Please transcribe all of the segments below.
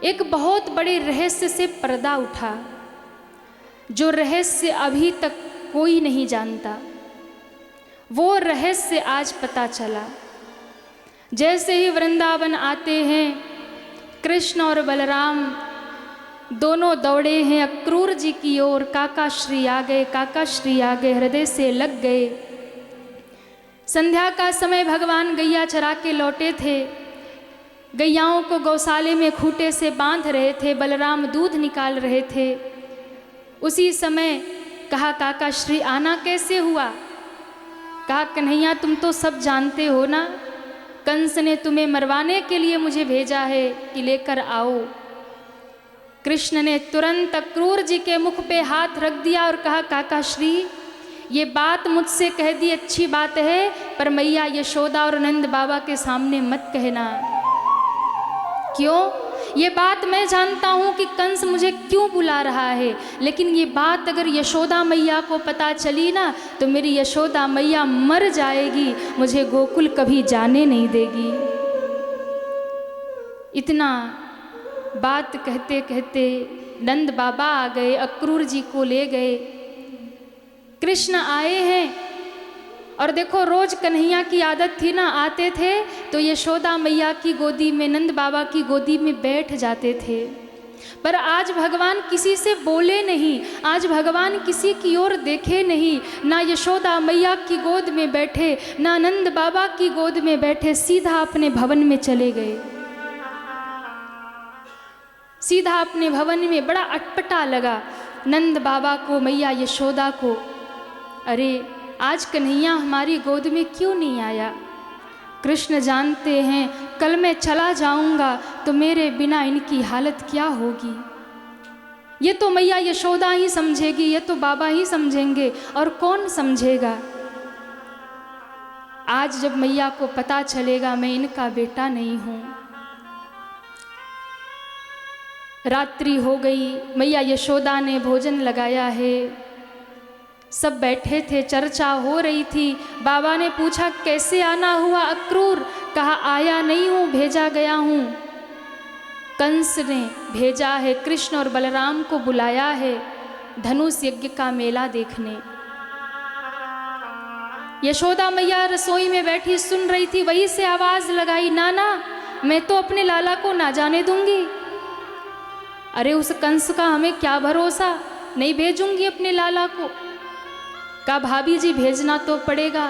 एक बहुत बड़े रहस्य से पर्दा उठा, जो रहस्य अभी तक कोई नहीं जानता। वो रहस्य आज पता चला। जैसे ही वृंदावन आते हैं, कृष्ण और बलराम दोनों दौड़े हैं अक्रूर जी की ओर। काका श्री आ गए, काका श्री आ गए, हृदय से लग गए। संध्या का समय भगवान गैया चरा के लौटे थे। गैयाओं को गौशाले में खूंटे से बांध रहे थे, बलराम दूध निकाल रहे थे। उसी समय कहा, काका श्री आना कैसे हुआ? कहा, कन्हैया तुम तो सब जानते हो ना, कंस ने तुम्हें मरवाने के लिए मुझे भेजा है कि लेकर आओ। कृष्ण ने तुरंत अक्रूर जी के मुख पे हाथ रख दिया और कहा, काका श्री ये बात मुझसे कह दी अच्छी बात है, पर मैया यशोदा और नंद बाबा के सामने मत कहना। क्यों? ये बात मैं जानता हूँ कि कंस मुझे क्यों बुला रहा है, लेकिन ये बात अगर यशोदा मैया को पता चली ना तो मेरी यशोदा मैया मर जाएगी, मुझे गोकुल कभी जाने नहीं देगी। इतना बात कहते कहते नंद बाबा आ गए, अक्रूर जी को ले गए। कृष्ण आए हैं और देखो रोज कन्हैया की आदत थी ना, आते थे तो यशोदा मैया की गोदी में, नंद बाबा की गोदी में बैठ जाते थे। पर आज भगवान किसी से बोले नहीं, आज भगवान किसी की ओर देखे नहीं, ना यशोदा मैया की गोद में बैठे, ना नंद बाबा की गोद में बैठे, सीधा अपने भवन में चले गए। सीधा अपने भवन में। बड़ा अटपटा लगा नंद बाबा को, मैया यशोदा को। अरे आज कन्हैया हमारी गोद में क्यों नहीं आया? कृष्ण जानते हैं कल मैं चला जाऊंगा तो मेरे बिना इनकी हालत क्या होगी। ये तो मैया यशोदा ही समझेगी, ये तो बाबा ही समझेंगे, और कौन समझेगा। आज जब मैया को पता चलेगा मैं इनका बेटा नहीं हूं। रात्रि हो गई, मैया यशोदा ने भोजन लगाया है, सब बैठे थे, चर्चा हो रही थी। बाबा ने पूछा, कैसे आना हुआ अक्रूर? कहा, आया नहीं हूँ, भेजा गया हूँ। कंस ने भेजा है, कृष्ण और बलराम को बुलाया है धनुष यज्ञ का मेला देखने। यशोदा मैया रसोई में बैठी सुन रही थी, वहीं से आवाज लगाई, नाना मैं तो अपने लाला को ना जाने दूंगी। अरे उस कंस का हमें क्या भरोसा, नहीं भेजूंगी अपने लाला को। कहा, भाभी जी भेजना तो पड़ेगा,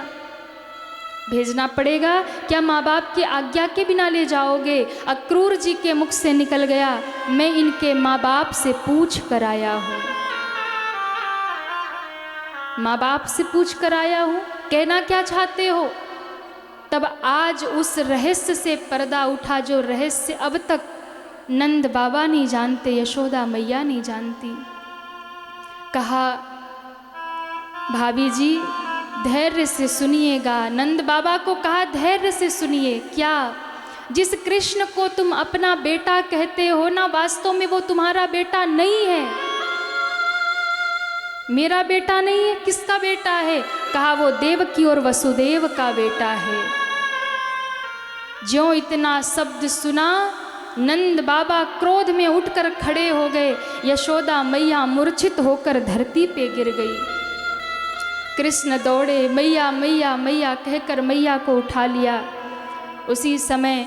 भेजना पड़ेगा। क्या माँ बाप की आज्ञा के बिना ले जाओगे? अक्रूर जी के मुख से निकल गया, मैं इनके माँ बाप से पूछ कर आया हूँ। माँ बाप से पूछ कर आया हूँ, कहना क्या चाहते हो? तब आज उस रहस्य से पर्दा उठा, जो रहस्य अब तक नंद बाबा नहीं जानते, यशोदा मैया नहीं जानती। कहा, भाभी जी धैर्य से सुनिएगा। नंद बाबा को कहा, धैर्य से सुनिए। क्या? जिस कृष्ण को तुम अपना बेटा कहते हो ना, वास्तव में वो तुम्हारा बेटा नहीं है, मेरा बेटा नहीं है। किसका बेटा है? कहा, वो देवकी और वसुदेव का बेटा है। ज्यों इतना शब्द सुना, नंद बाबा क्रोध में उठकर खड़े हो गए। यशोदा मैया मूर्छित होकर धरती पे गिर गई। कृष्ण दौड़े, मैया मैया मैया कहकर मैया को उठा लिया। उसी समय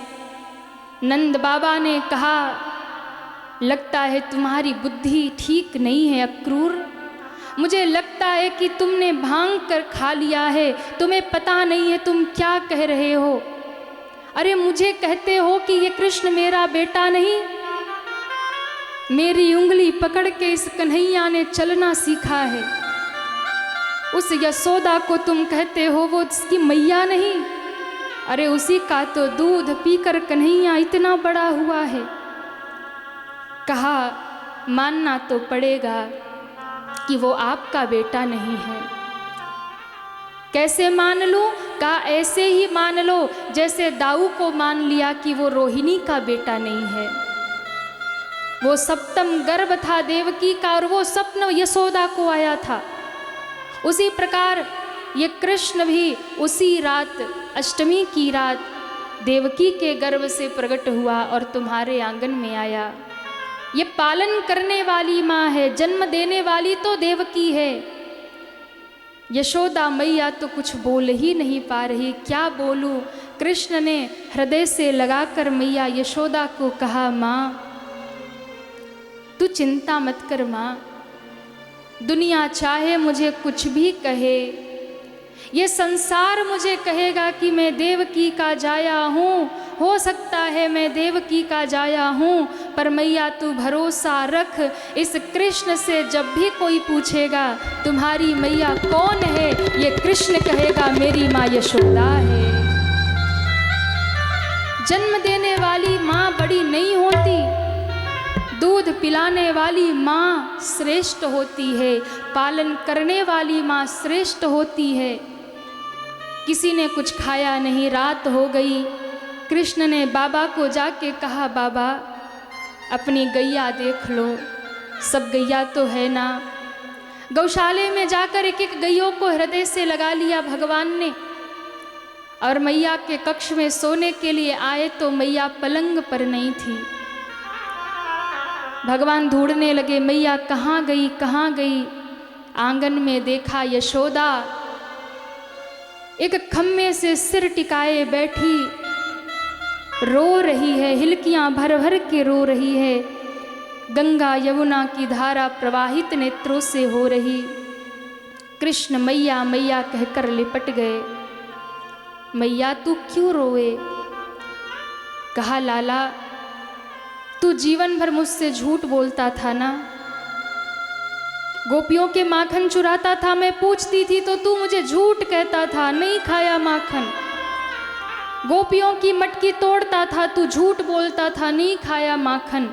नंद बाबा ने कहा, लगता है तुम्हारी बुद्धि ठीक नहीं है अक्रूर, मुझे लगता है कि तुमने भांग कर खा लिया है, तुम्हें पता नहीं है तुम क्या कह रहे हो। अरे मुझे कहते हो कि ये कृष्ण मेरा बेटा नहीं? मेरी उंगली पकड़ के इस कन्हैया ने चलना सीखा है। उस यशोदा को तुम कहते हो वो उसकी मैया नहीं? अरे उसी का तो दूध पीकर कन्हैया इतना बड़ा हुआ है। कहा, मानना तो पड़ेगा कि वो आपका बेटा नहीं है। कैसे मान लूं? कहा, ऐसे ही मान लो जैसे दाऊ को मान लिया कि वो रोहिणी का बेटा नहीं है। वो सप्तम गर्भ था देवकी का, और वो स्वप्न यशोदा को आया था। उसी प्रकार ये कृष्ण भी उसी रात, अष्टमी की रात, देवकी के गर्भ से प्रकट हुआ और तुम्हारे आंगन में आया। ये पालन करने वाली माँ है, जन्म देने वाली तो देवकी है। यशोदा मैया तो कुछ बोल ही नहीं पा रही, क्या बोलूं। कृष्ण ने हृदय से लगाकर मैया यशोदा को कहा, माँ तू चिंता मत कर माँ, दुनिया चाहे मुझे कुछ भी कहे, ये संसार मुझे कहेगा कि मैं देवकी का जाया हूँ, हो सकता है मैं देवकी का जाया हूँ, पर मैया तू भरोसा रख, इस कृष्ण से जब भी कोई पूछेगा तुम्हारी मैया कौन है, ये कृष्ण कहेगा मेरी माँ यशोदा है। जन्म देने वाली माँ बड़ी नहीं होती, दूध पिलाने वाली माँ श्रेष्ठ होती है, पालन करने वाली माँ श्रेष्ठ होती है। किसी ने कुछ खाया नहीं, रात हो गई। कृष्ण ने बाबा को जाके कहा, बाबा अपनी गैया देख लो, सब गैया तो है ना। गौशाले में जाकर एक एक गैयों को हृदय से लगा लिया भगवान ने, और मैया के कक्ष में सोने के लिए आए तो मैया पलंग पर नहीं थी। भगवान ढूंढने लगे, मैया कहाँ गई कहाँ गई। आंगन में देखा यशोदा एक खम्मे से सिर टिकाए बैठी रो रही है, हिलकियां भर भर के रो रही है। गंगा यमुना की धारा प्रवाहित नेत्रों से हो रही। कृष्ण मैया मैया कहकर लिपट गए। मैया तू क्यों रोए? कहा, लाला तू जीवन भर मुझसे झूठ बोलता था ना, गोपियों के माखन चुराता था, मैं पूछती थी तो तू मुझे झूठ कहता था, नहीं खाया माखन। गोपियों की मटकी तोड़ता था, तू झूठ बोलता था, नहीं खाया माखन।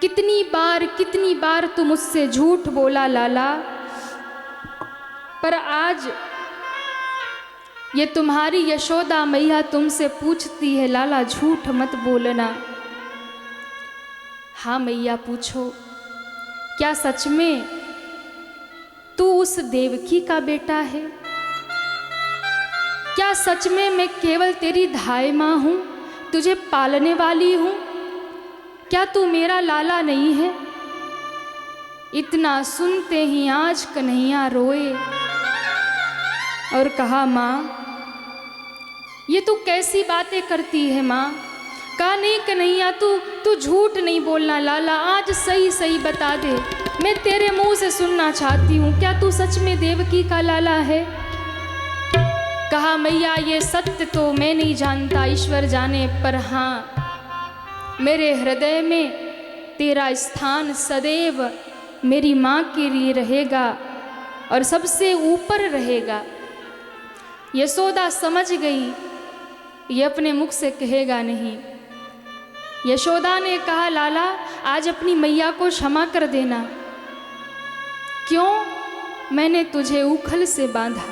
कितनी बार तू मुझसे झूठ बोला लाला, पर आज ये तुम्हारी यशोदा मैया तुमसे पूछती है, लाला झूठ मत बोलना। हाँ मैया पूछो, क्या सच में तू उस देवकी का बेटा है? क्या सच में मैं केवल तेरी धाय माँ हूँ, तुझे पालने वाली हूँ? क्या तू मेरा लाला नहीं है? इतना सुनते ही आज कन्हैया रोए और कहा, माँ ये तू कैसी बातें करती है माँ? कहा, नहीं कन्हैया तू झूठ नहीं बोलना लाला, आज सही सही बता दे, मैं तेरे मुंह से सुनना चाहती हूँ, क्या तू सच में देवकी का लाला है? कहा, मैया ये सत्य तो मैं नहीं जानता, ईश्वर जाने, पर हाँ मेरे हृदय में तेरा स्थान सदैव मेरी माँ के लिए रहेगा और सबसे ऊपर रहेगा। यशोदा समझ गई ये अपने मुख से कहेगा नहीं। यशोदा ने कहा, लाला आज अपनी मैया को क्षमा कर देना। क्यों? मैंने तुझे उखल से बांधा,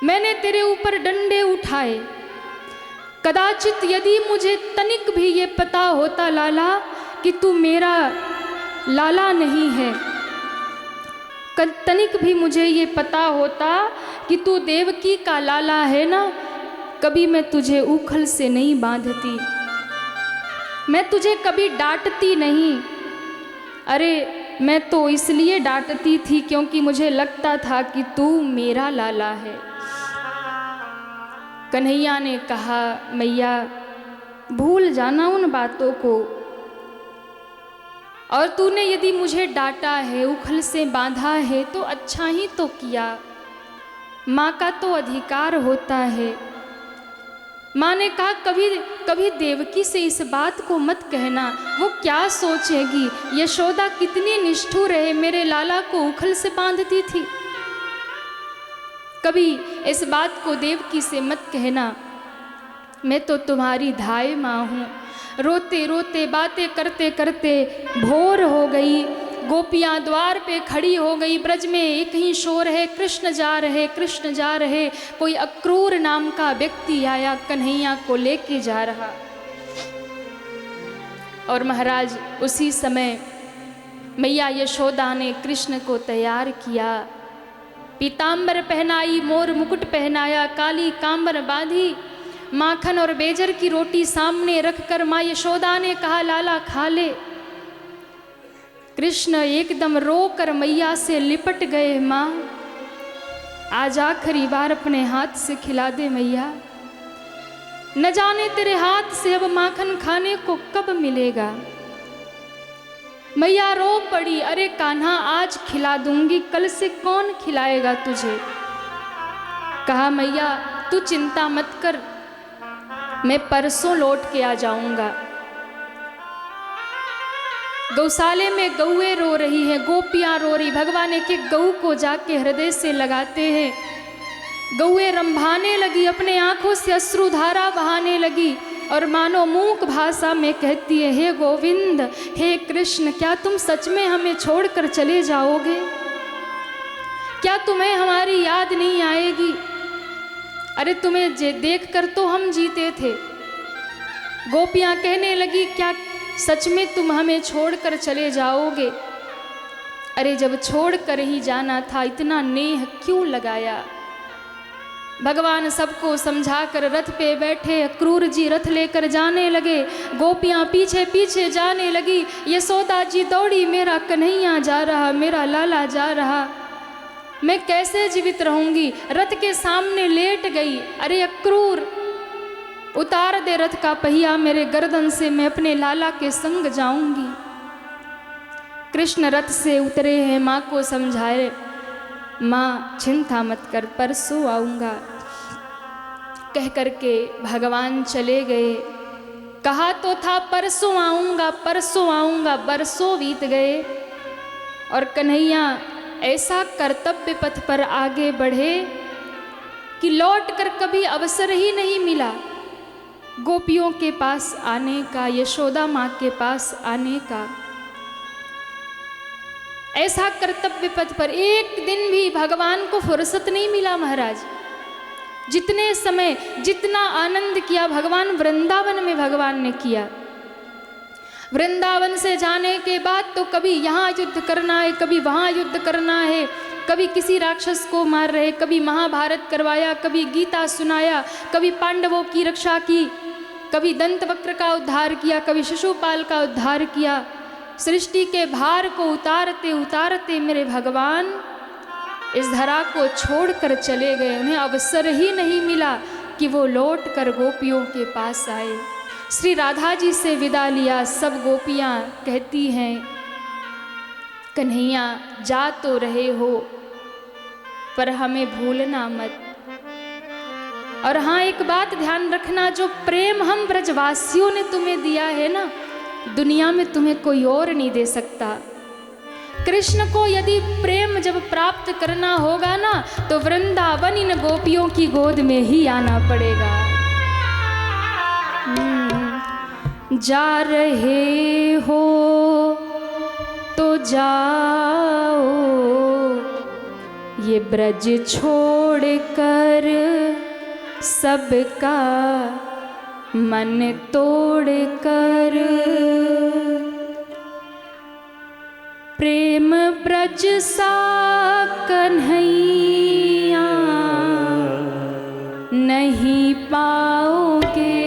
मैंने तेरे ऊपर डंडे उठाए। कदाचित यदि मुझे तनिक भी ये पता होता लाला कि तू मेरा लाला नहीं है, तनिक भी मुझे ये पता होता कि तू देवकी का लाला है ना, कभी मैं तुझे उखल से नहीं बांधती, मैं तुझे कभी डांटती नहीं। अरे मैं तो इसलिए डांटती थी क्योंकि मुझे लगता था कि तू मेरा लाला है। कन्हैया ने कहा, मैया भूल जाना उन बातों को, और तूने यदि मुझे डांटा है, उखल से बांधा है तो अच्छा ही तो किया, माँ का तो अधिकार होता है। माँ ने कहा, कभी देवकी से इस बात को मत कहना, वो क्या सोचेगी। यशोदा कितनी निष्ठुर है, मेरे लाला को उखल से बांधती थी। कभी इस बात को देवकी से मत कहना, मैं तो तुम्हारी धाय माँ हूँ। रोते रोते बातें करते करते भोर हो गई। गोपियाँ द्वार पे खड़ी हो गई। ब्रज में एक ही शोर है, कृष्ण जा रहे कृष्ण जा रहे। कोई अक्रूर नाम का व्यक्ति आया, कन्हैया को लेके जा रहा। और महाराज उसी समय मैया यशोदा ने कृष्ण को तैयार किया, पीतांबर पहनाई, मोर मुकुट पहनाया, काली कांबर बांधी माखन और बेजर की रोटी सामने रखकर माँ यशोदा ने कहा, लाला खा ले। कृष्ण एकदम रोकर मैया से लिपट गए, माँ आज आखिरी बार अपने हाथ से खिला दे मैया, न जाने तेरे हाथ से अब माखन खाने को कब मिलेगा। मैया रो पड़ी, अरे कान्हा आज खिला दूंगी, कल से कौन खिलाएगा तुझे। कहा, मैया तू चिंता मत कर, मैं परसों लौट के आ जाऊंगा। गौशाले में गौएं रो रही हैं, गोपियां रो रही, भगवान एक एक गऊ को जाके हृदय से लगाते हैं। गौएं रंभाने लगी, अपने आंखों से अश्रुधारा बहाने लगी और मानो मूक भाषा में कहती है, हे गोविंद, हे कृष्ण, क्या तुम सच में हमें छोड़कर चले जाओगे? क्या तुम्हें हमारी याद नहीं आएगी? अरे तुम्हें देख कर तो हम जीते थे। गोपियां कहने लगी, क्या सच में तुम हमें छोड़कर चले जाओगे? अरे जब छोड़कर ही जाना था, इतना नेह क्यों लगाया? भगवान सबको समझाकर रथ पे बैठे, अक्रूर जी रथ लेकर जाने लगे, गोपियां पीछे पीछे जाने लगी। यशोदा जी दौड़ी, मेरा कन्हैया जा रहा, मेरा लाला जा रहा, मैं कैसे जीवित रहूंगी? रथ के सामने लेट गई। अरे अक्रूर, उतार दे रथ का पहिया मेरे गर्दन से, मैं अपने लाला के संग जाऊंगी। कृष्ण रथ से उतरे हैं, माँ को समझाए, माँ चिंता मत कर, परसों आऊंगा। कह करके भगवान चले गए। कहा तो था परसों आऊंगा, परसों आऊंगा, बरसों बीत गए और कन्हैया ऐसा कर्तव्य पथ पर आगे बढ़े कि लौट कर कभी अवसर ही नहीं मिला गोपियों के पास आने का, यशोदा माँ के पास आने का। ऐसा कर्तव्य पथ पर एक दिन भी भगवान को फुर्सत नहीं मिला महाराज। जितने समय जितना आनंद किया भगवान वृंदावन में भगवान ने किया। वृंदावन से जाने के बाद तो कभी यहाँ युद्ध करना है, कभी वहाँ युद्ध करना है, कभी किसी राक्षस को मार रहे, कभी महाभारत करवाया, कभी गीता सुनाया, कभी पांडवों की रक्षा की, कभी दंतवक्र का उद्धार किया, कभी शिशुपाल का उद्धार किया। सृष्टि के भार को उतारते उतारते मेरे भगवान इस धरा को छोड़कर चले गए। उन्हें अवसर ही नहीं मिला कि वो लौट कर गोपियों के पास आए। श्री राधा जी से विदा लिया। सब गोपियाँ कहती हैं, कन्हैया जा तो रहे हो पर हमें भूलना मत। और हाँ, एक बात ध्यान रखना, जो प्रेम हम ब्रजवासियों ने तुम्हें दिया है ना, दुनिया में तुम्हें कोई और नहीं दे सकता। कृष्ण को यदि प्रेम जब प्राप्त करना होगा ना, तो वृंदावन इन गोपियों की गोद में ही आना पड़ेगा। जा रहे हो तो जाओ, ये ब्रज छोड़ कर सबका मन तोड़ कर। प्रेम ब्रज सा कन्हैया नहीं पाओगे,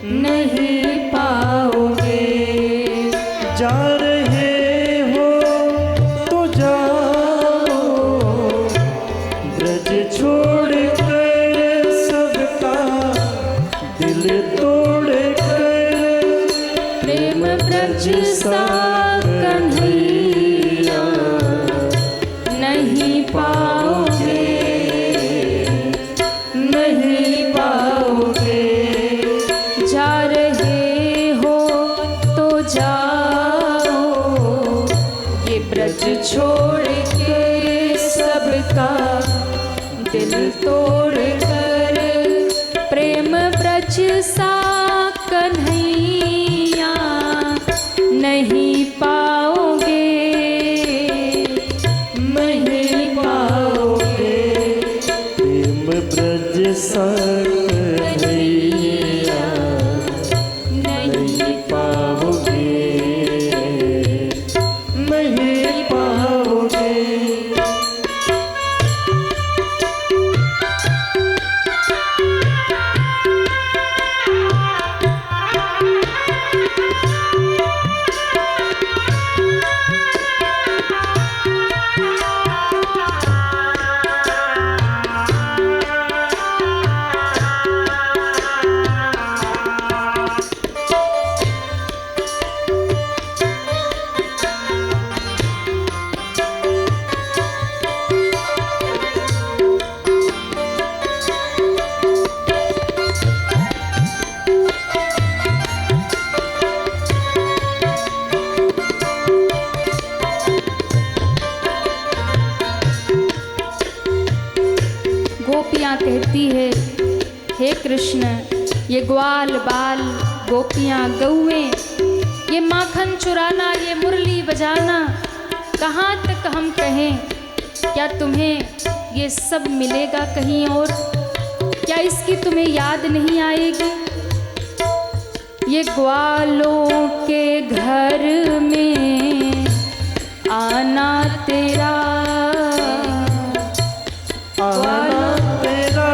नहीं पाओगे। जा रहे हो तो जाओ, ब्रज छोड़ कर सबका दिल तोड़ कर। प्रेम ब्रज सा कन्हैया नहीं पाओगे, नहीं पाओगे। जा रहे हो तो जाओ, ये ब्रज छोड़ के सबका दिल तोड़ कर। प्रेम ब्रज सा कन्हैया नहीं पाओगे, नहीं पाओगे। प्रेम ब्रज सा कन्हैया नहीं पाओगे, नहीं पाओगे। ये ग्वाल बाल गोपियाँ गौएं, ये माखन चुराना, ये मुरली बजाना, कहाँ तक हम कहें? क्या तुम्हें ये सब मिलेगा कहीं और? क्या इसकी तुम्हें याद नहीं आएगी? ये ग्वालों के घर में आना तेरा, आना तेरा,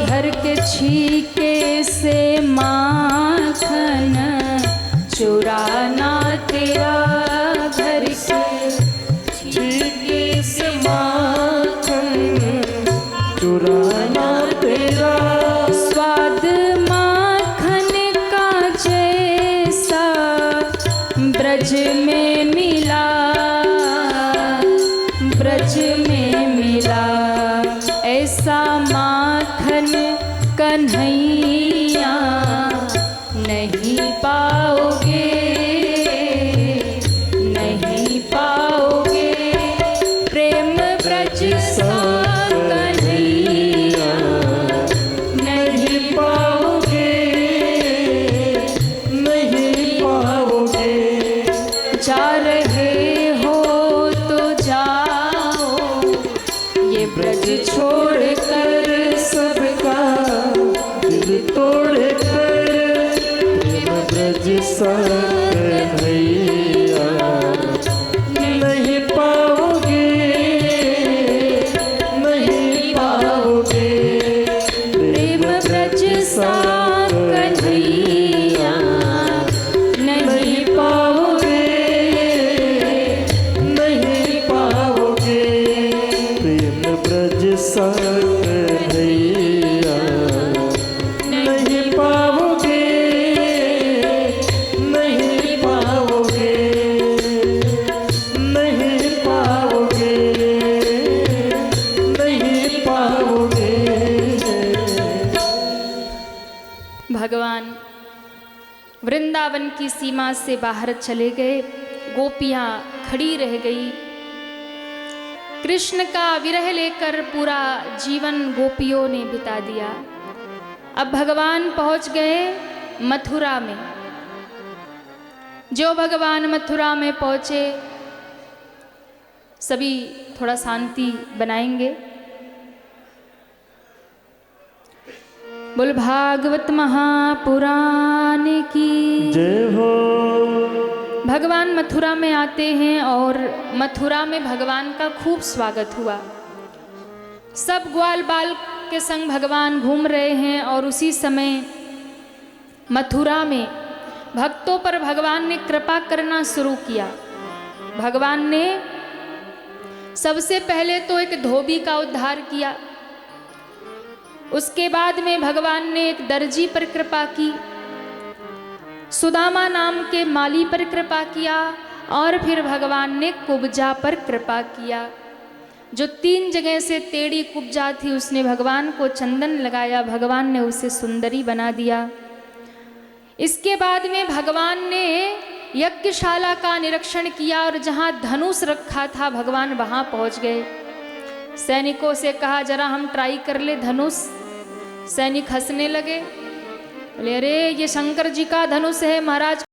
घर के छीके से माखन चुराना तेरा, घर के छीके से माखन चुराना तेरा, स्वाद माखन का जैसा ब्रज में मिला, ब्रज में मिला, ऐसा माखन कन्हैया नहीं पाओगे, नहीं पाओगे। प्रेम ब्रज सा कन्हैया नहीं पाओगे, नहीं पाओगे। जा रहे हो तो जाओ, ये ब्रज छोड़ कर सबका दिल तोड़ कर, प्रेम ब्रज सा कन्हैया नहीं पाओगे, नहीं पाओगे। प्रेम ब्रज सा कन्हैया नहीं पाओगे, नहीं पाओगे। प्रेम ब्रज सा कन्हैया नहीं पाओगे, नहीं पाओगे, नहीं पाओगे, नहीं पाओगे। भगवान वृंदावन की सीमा से बाहर चले गए, गोपियाँ खड़ी रह गई। कृष्ण का विरह लेकर पूरा जीवन गोपियों ने बिता दिया। अब भगवान पहुंच गए मथुरा में। जो भगवान मथुरा में पहुंचे, सभी थोड़ा शांति बनाएंगे। बोल भागवत महापुराण की जय हो। भगवान मथुरा में आते हैं और मथुरा में भगवान का खूब स्वागत हुआ। सब ग्वाल बाल के संग भगवान घूम रहे हैं और उसी समय मथुरा में भक्तों पर भगवान ने कृपा करना शुरू किया। भगवान ने सबसे पहले तो एक धोबी का उद्धार किया, उसके बाद में भगवान ने एक दर्जी पर कृपा की, सुदामा नाम के माली पर कृपा किया और फिर भगवान ने कुब्जा पर कृपा किया। जो 3 जगह से टेढ़ी कुब्जा थी उसने भगवान को चंदन लगाया, भगवान ने उसे सुंदरी बना दिया। इसके बाद में भगवान ने यज्ञशाला का निरीक्षण किया और जहाँ धनुष रखा था भगवान वहाँ पहुँच गए। सैनिकों से कहा जरा हम ट्राई कर ले धनुष। सैनिक हंसने लगे, बोले अरे ये शंकर जी का धनुष है महाराज,